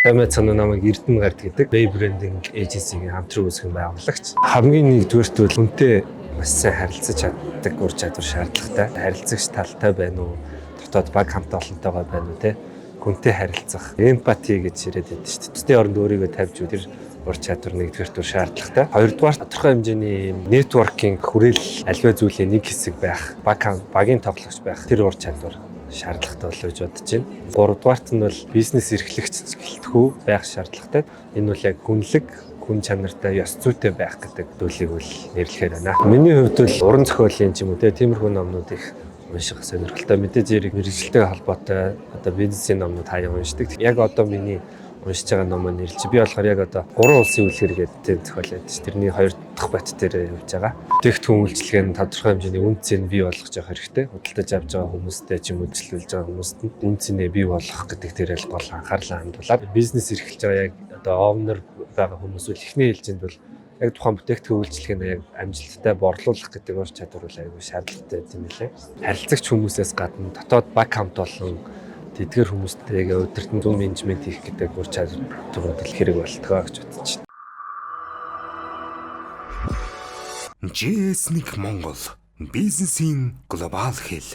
Дамиа цаана намайг Эрдэнэ гард гэдэг Bay Branding Agency-гийн хамтран үүсгэн байгуулагч. Хамгийн нэгдүгээрт бол хүнтэй маш сайн харилцаж чаддаг ур чадвар шаардлагатай. Харилцагч талтай байна уу? Дотоод баг хамт олонтойгоо байна уу те? Хүнтэй харилцах, empathy гэж яриад байдаг шүү дээ. Төстэй оронд өөрийгөө тавьж үл тэр ур чадвар нэгдүгээрт шаардлагатай. Хоёрдугаар тодорхой хэмжээний networking хүрээлэл альва зүйлийн нэг хэсэг байх, багийн тоглогч байх тэр ур чадвар шаардлагатай болов гэж бодож байна. Гуравдугаарт нь бол бизнес эрхлэгч гэлтгүү байх шаардлагатай. Энэ бол яг хүнлэг, хүн чанартай, ёс зүйтэй байх гэдэг зүйлийг бол нэрлэхээр байна. Миний хувьд бол уран зохиолын ч юм уу тиймэрхүү номнууд их унших сонирхолтой. Мэдээж зэрэг мэргэжилтэй холбоотой одоо бизнесийн номнууд хаяа уншдаг. Яг одоо миний уншиж байгаа ном нь нэрлэж би болохоор яг одоо 3 улсын үлгэр гэдэг зохиол байдаг ш. Тэрний 2 дахь бат дээр явж байгаа. Бүтээгдэхүүн үйлчлэгээ нь тодорхой хэмжээний үн цэнийг бий болгож явах хэрэгтэй. Худалдаж авч байгаа хүмүүстэй ч юм уу үйлчлүүлж байгаа хүмүүст нь үн цэнээ бий болгох гэдэг дээрээ гол анхаарлаа хандуулаад бизнес эрхэлж байгаа яг одоо овнер байгаа хүмүүс үл ихний хэлжинд бол яг тухайн бүтээгдэхүүн үйлчлэгээ нь яг амжилттай борлуулах гэдэг ур чадвар бол аягүй шаардлагатай юм билээ. Харилцагч хүмүүсээс гадна дотоод баг хамт олон тэдгээр хүмүүстэйгээ удирдан зүүн менежмент хийх гэдэг ур чадвар хэрэг болтгоо гэж бодож байна. JS1 Монгол бизнесийн глобал хэл